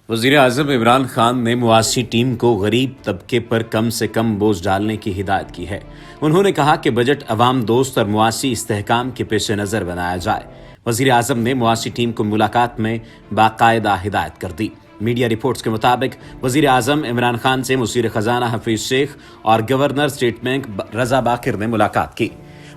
वज़ीर आज़म इमरान खान ने मुआशी टीम को गरीब तबके पर कम से कम बोझ डालने की हिदायत की है। उन्होंने कहा कि बजट अवाम दोस्त और मुआशी इस्तेहकाम के पेश नज़र बनाया जाए। वज़ीर आज़म ने मुआशी टीम को मुलाकात में बाकायदा हिदायत कर दी। मीडिया रिपोर्ट्स के मुताबिक वज़ीर आज़म इमरान खान से मुसीर खजाना हफीज शेख और गवर्नर स्टेट बैंक रजा बाकिर ने मुलाकात की।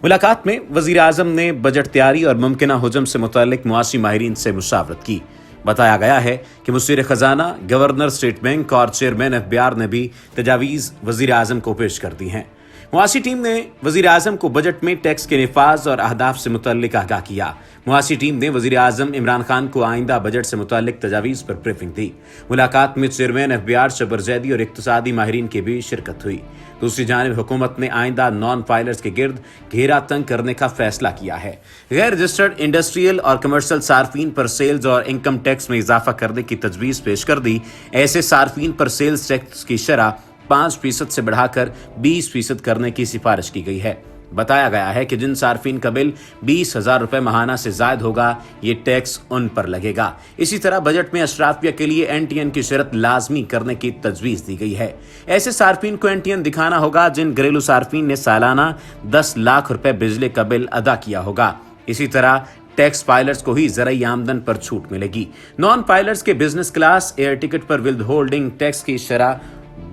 मुलाकात में वज़ीर आज़म ने बजट तैयारी और मुमकिन हुजम से मुतल्लिक मुआशी माहिरीन से मुशावरत की। बताया गया है कि मुसीर खजाना, गवर्नर स्टेट बैंक और चेयरमैन FBI ने भी तजावीज़ वज़ीर आज़म को पेश कर दी हैं। मुआशी टीम ने वज़ीर आज़म को बजट में टैक्स के निफाज और अहदाफ से मुतल्लिक आगाह किया। मुआशी टीम ने वज़ीर आज़म इमरान खान को आइंदा बजट से मुतल्लिक तजावीज़ पर ब्रीफिंग दी। मुलाकात में चेयरमैन FBI शबर जैदी और इक्तिसादी माहिरीन की भी शिरकत हुई। दूसरी जानिब हुकूमत ने आइंदा नॉन फाइलर्स के गिर्द घेरा तंग करने का फैसला किया है। गैर रजिस्टर्ड इंडस्ट्रियल और कमर्शियल सार्फिन पर सेल्स और इनकम टैक्स में इजाफा करने की तजवीज़ पेश कर दी। ऐसे सार्फिन पर सेल्स टैक्स की शरह 5% से बढ़ाकर 20% करने की सिफारिश की गई है। बताया गया है कि जिन सार्फिन का बिल 20,000 रुपए माहाना से जायद होगा, ये टैक्स उन पर लगेगा। इसी तरह बजट में अशराफिया के लिए NTN की शर्त लाजमी करने की तजवीज़ दी गई है। ऐसे सार्फिन को NTN दिखाना होगा जिन घरेलू सार्फिन ने सालाना 10 लाख रुपए बिजली का बिल अदा किया होगा। इसी तरह टैक्स फाइलर्स को ही ज़राई आमदन पर छूट मिलेगी। नॉन फाइलर्स के बिजनेस क्लास एयर टिकट पर विद होल्डिंग टैक्स की शरह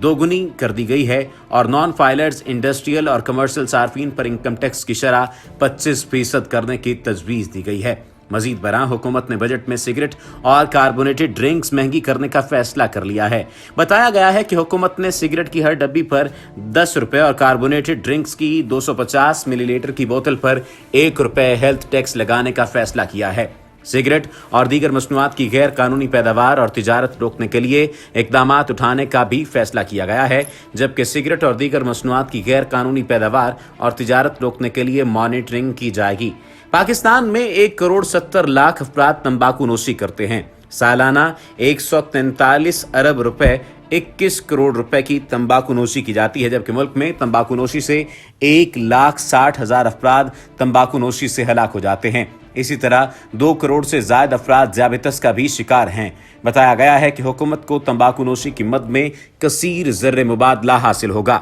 दोगुनी कर दी गई है और नॉन फाइलर्स, इंडस्ट्रियल और कमर्शियल सार्फिन पर इनकम टैक्स की शरह 25% करने की तजवीज़ दी गई है। मजीद बरां हुकूमत ने बजट में सिगरेट और कार्बोनेटेड ड्रिंक्स महंगी करने का फैसला कर लिया है। बताया गया है कि हुकूमत ने सिगरेट की हर डब्बी पर 10 रुपए और कार्बोनेटेड ड्रिंक्स की 250 मिलीलीटर की बोतल पर 1 रुपए हेल्थ टैक्स लगाने का फैसला किया है। सिगरेट और दीगर मसनूआत की गैर कानूनी पैदावार और तिजारत रोकने के लिए इक़दामात उठाने का भी फैसला किया गया है, जबकि सिगरेट और दीगर मसनूआत की गैर कानूनी पैदावार और तिजारत रोकने के लिए मॉनिटरिंग की जाएगी। पाकिस्तान में 1,70,00,000 अफराद तंबाकू नोशी करते हैं। सालाना 143 अरब रुपए 21 करोड़ रुपए की तंबाकू नोशी की जाती है, जबकि मुल्क में तंबाकू नोशी से 1,60,000 अफराद तंबाकू नोशी से हलाक हो जाते हैं। इसी तरह 2 करोड़ से ज्यादा अफराद ज़ियाबतस का भी शिकार हैं। बताया गया है कि हुकूमत को तंबाकू नोशी की मद में कसीर ज़र्रे मुबादला हासिल होगा।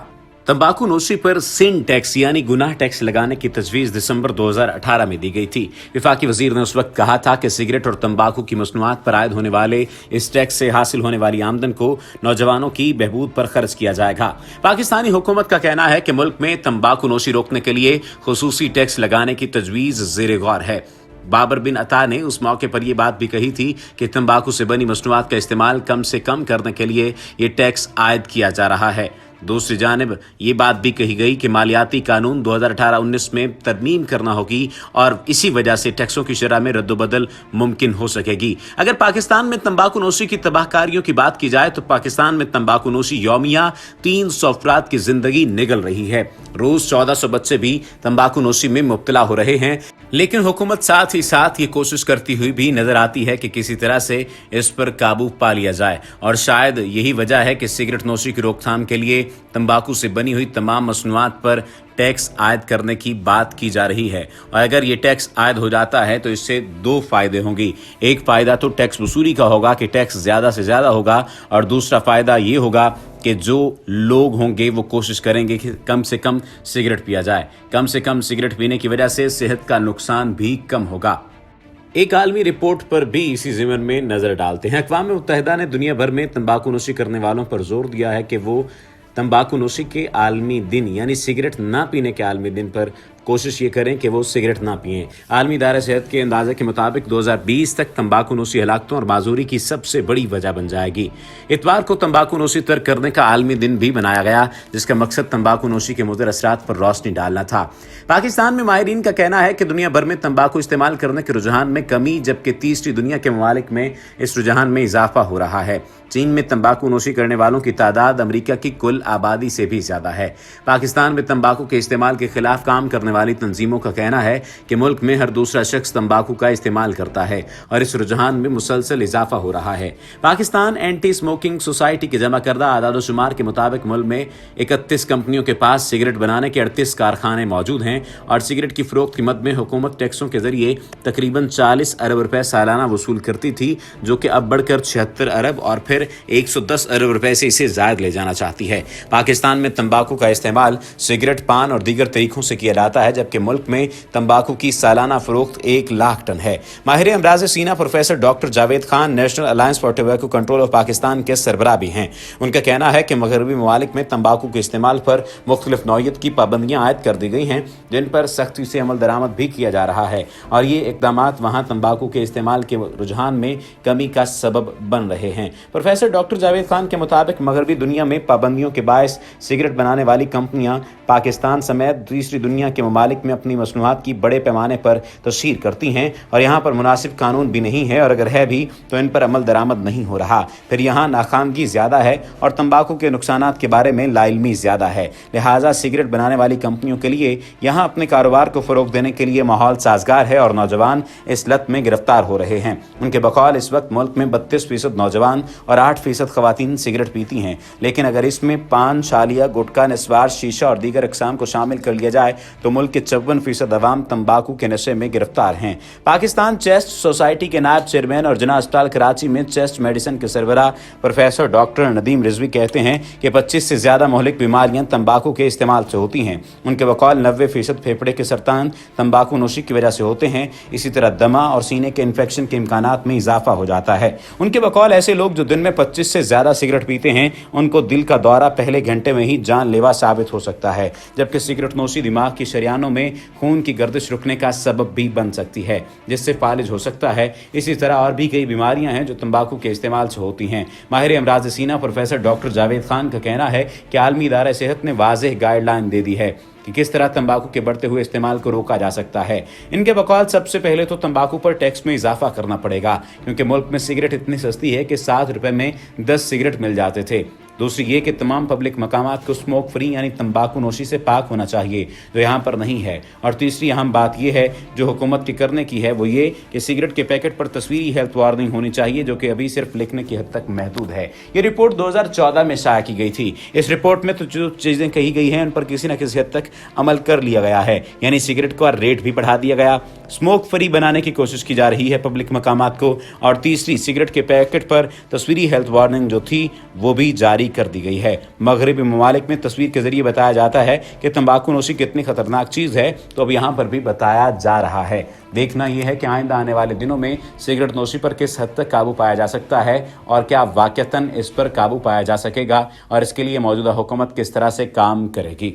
तंबाकू नोशी पर सिन टैक्स यानी गुनाह टैक्स लगाने की तजवीज़ दिसंबर 2018 में दी गई थी। वफाकी वजीर ने उस वक्त कहा था कि सिगरेट और तंबाकू की मसनूआत पर आयद होने वाले इस टैक्स से हासिल होने वाली आमदन को नौजवानों की बहबूद पर खर्च किया जाएगा। पाकिस्तानी हुकूमत का कहना है कि मुल्क में तंबाकू नोशी रोकने के लिए खुसूसी टैक्स लगाने की तजवीज़ ज़ेर गौर है। बाबर बिन अता ने उस मौके पर यह बात भी कही थी कि तंबाकू से बनी मसनूआत का इस्तेमाल कम से कम करने के लिए ये टैक्स आयद किया जा रहा है। दूसरी जानिब ये बात भी कही गई कि मालियाती कानून 2018-19 में तरमीम करना होगी और इसी वजह से टैक्सों की शरह में रद्दोबदल मुमकिन हो सकेगी। अगर पाकिस्तान में तंबाकू नोशी की तबाहकारियों की बात की जाए तो पाकिस्तान में तंबाकू नोशी यौमिया 300 अफराद की जिंदगी निगल रही है। रोज 1400 बच्चे भी तंबाकू नोशी में मुब्तला हो रहे हैं, लेकिन हुकूमत साथ ही साथ ये कोशिश करती हुई भी नजर आती है कि किसी तरह से इस पर काबू पा लिया जाए। और शायद यही वजह है कि सिगरेट नोशी की रोकथाम के लिए तंबाकू से बनी हुई तमाम मसनूआत पर टैक्स आयद करने की बात की जा रही है। और अगर ये टैक्स आयद हो जाता है तो इससे 2 फायदे होंगे। एक फ़ायदा तो टैक्स वसूली का होगा कि टैक्स ज़्यादा से ज़्यादा होगा, और दूसरा फ़ायदा ये होगा कि जो लोग होंगे वो कोशिश करेंगे कि कम से कम सिगरेट पिया जाए। कम से कम सिगरेट पीने की वजह से सेहत का नुकसान भी कम होगा। एक आलमी रिपोर्ट पर भी इसी ज़िमन में नज़र डालते हैं। अक़वाम मुत्तहिदा ने दुनिया भर में तंबाकू नोशी करने वालों पर जोर दिया है कि वो तंबाकू नोशी के आलमी दिन यानी सिगरेट ना पीने के आलमी दिन पर कोशिश ये करें कि वो सिगरेट ना पिएं। आलमी इदारा सेहत के अंदाजे के मुताबिक 2020 तक तंबाकू नोशी हलाकतों और माजूरी की सबसे बड़ी वजह बन जाएगी। इतवार को तंबाकू नोशी तर्क करने का आलमी दिन भी बनाया गया, जिसका मकसद तंबाकू नोशी के मुज़र असरात पर रोशनी डालना था। पाकिस्तान में माहिरीन का कहना है कि दुनिया भर में तंबाकू इस्तेमाल करने के रुझान में कमी, जबकि तीसरी दुनिया के ममालिक में इस रुझान में इजाफा हो रहा है। चीन में तंबाकू नोशी करने वालों की तादाद अमेरिका की कुल आबादी से भी ज्यादा है। पाकिस्तान में तंबाकू के इस्तेमाल के खिलाफ काम करने वाली तंजीमों का कहना है कि मुल्क में हर दूसरा शख्स तंबाकू का इस्तेमाल करता है और इस रुझान में मुसलसल इजाफा हो रहा है। पाकिस्तान एंटी स्मोकिंग सोसाइटी के जमा करदा आदादोशुमार के मुताबिक मुल्क में 31 कंपनियों के पास सिगरेट बनाने के 38 कारखाने मौजूद हैं और सिगरेट की फरोख्त की मद में हुकूमत टैक्सों के जरिए तकरीबन 40 अरब रुपए सालाना वसूल करती थी, जो कि अब बढ़कर 76 अरब और फिर 110 अरब रुपए से इसे ज़ायद ले जाना चाहती है। पाकिस्तान में तंबाकू का इस्तेमाल सिगरेट, पान और दीगर तरीकों से किया जाता है, जबकि मुल्क में तंबाकू की सालाना फरोख्त 1 लाख टन है। माहिर अमराज सीना professor doctor Javed Khan national alliance for tobacco control of Pakistan के सरबराह भी हैं। उनका कहना है कि मगरबी ममालिक में तंबाकू के इस्तेमाल पर मुख्तलिफ नौयत की पाबंदियां आयद कर दी गई हैं, जिन पर सख्ती से अमल दरामद भी किया जा रहा है और ये इकदाम वहाँ तंबाकू के इस्तेमाल के रुझान में कमी का सबब बन रहे हैं। प्रोफेसर डॉक्टर जावेद खान के मुताबिक मगरबी दुनिया में पाबंदियों के बायस सिगरेट बनाने वाली कंपनियां पाकिस्तान समेत तीसरी दुनिया के ममालिक में अपनी मसनूआत की बड़े पैमाने पर तशहीर करती हैं और यहाँ पर मुनासिब कानून भी नहीं है और अगर है भी तो इन पर अमल दरामद नहीं हो रहा। फिर यहाँ नाकामगी ज़्यादा है और तंबाकू के नुकसानात के बारे में लाइल्मी ज़्यादा है। लिहाजा सिगरेट बनाने वाली कंपनियों के लिए यहाँ अपने कारोबार को फ़रोग़ देने के लिए माहौल साजगार है और नौजवान इस लत में गिरफ्तार हो रहे हैं। उनके बकौल इस वक्त मुल्क में 32% नौजवान और 8% ख़वातीन सिगरेट पीती हैं, लेकिन अगर इसमें पान, शालिया, गुटखा, निस्वार, शीशा और दीगर अक़साम को शामिल कर लिया जाए तो मुल्क के 54% अवाम तंबाकू के नशे में गिरफ्तार हैं। पाकिस्तान चेस्ट सोसाइटी के नायब चेयरमैन और जिना अस्पताल कराची में चेस्ट मेडिसिन के सरबराह प्रोफेसर डॉक्टर नदीम रिजवी कहते हैं कि 25 से ज़्यादा मोहलिक बीमारियां तंबाकू के इस्तेमाल से होती हैं। उनके बकौल 90% फेफड़े के सरतान तंबाकू नोशी की वजह से होते हैं। इसी तरह दमा और सीने के इन्फेक्शन के इम्कानात में इजाफा हो जाता है। उनके बकौल ऐसे लोग जो दिन में 25 से ज़्यादा सिगरेट पीते हैं उनको दिल का दौरा पहले घंटे में ही जानलेवा साबित हो सकता है, जबकि सिगरेट नोशी दिमाग की शरियानों में खून की गर्दिश रुकने का सबब भी बन सकती है, जिससे फालिज हो सकता है। इसी तरह और भी कई बीमारियां हैं जो तंबाकू के इस्तेमाल से होती हैं। माहिर अमराज सीना प्रोफेसर डॉक्टर जावेद खान का कहना है कि आलमी इदारा सेहत ने वाज़ेह गाइडलाइन दे दी है कि किस तरह तंबाकू के बढ़ते हुए इस्तेमाल को रोका जा सकता है। इनके बकौल सबसे पहले तो तंबाकू पर टैक्स में इजाफा करना पड़ेगा, क्योंकि मुल्क में सिगरेट इतनी सस्ती है कि 7 रुपए में 10 सिगरेट मिल जाते थे। दूसरी ये कि तमाम पब्लिक मकामात को स्मोक फ्री यानी तंबाकू नोशी से पाक होना चाहिए, जो यहाँ पर नहीं है। और तीसरी अहम बात यह है जो हुकूमत की करने की है, वो ये कि सिगरेट के पैकेट पर तस्वीरी हेल्थ वार्निंग होनी चाहिए, जो कि अभी सिर्फ लिखने की हद तक महदूद है। ये रिपोर्ट 2014 में शाया की गई थी। इस रिपोर्ट में तो जो चीज़ें कही गई हैं उन पर किसी न किसी हद तक अमल कर लिया गया है, यानी सिगरेट का रेट भी बढ़ा दिया गया, स्मोक फ्री बनाने की कोशिश की जा रही है पब्लिक मकामात को, और तीसरी सिगरेट के पैकेट पर तस्वीरी हेल्थ वार्निंग जो थी वो भी जारी कर दी गई है। मगरबी ममालिक में तस्वीर के जरिए बताया जाता है कि तंबाकू नोशी कितनी खतरनाक चीज़ है, तो अब यहाँ पर भी बताया जा रहा है। देखना यह है कि आइंदा आने वाले दिनों में सिगरेट नोशी पर किस हद तक काबू पाया जा सकता है और क्या वाकईतन इस पर काबू पाया जा सकेगा और इसके लिए मौजूदा हुकूमत किस तरह से काम करेगी।